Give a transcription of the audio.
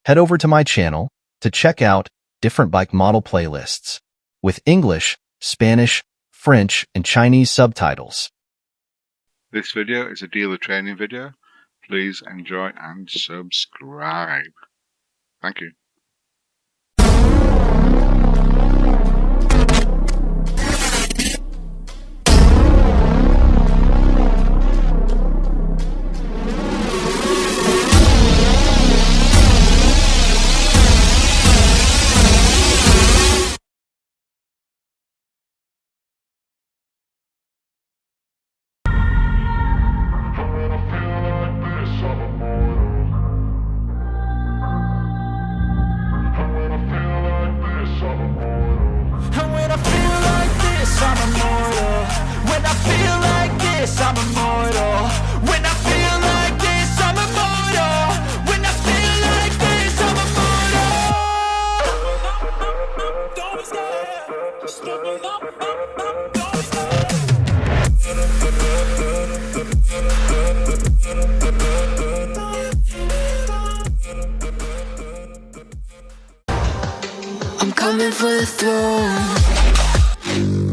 Head over to my channel to check out different bike model playlists with English, Spanish, French, and Chinese subtitles. This video is a dealer training video. Please enjoy and subscribe. Thank you. I'm immortal. When I feel like this, I'm immortal. When I feel like this, I'm immortal. Don't stop. Just looking up. Don't stop. I'm coming for the throne.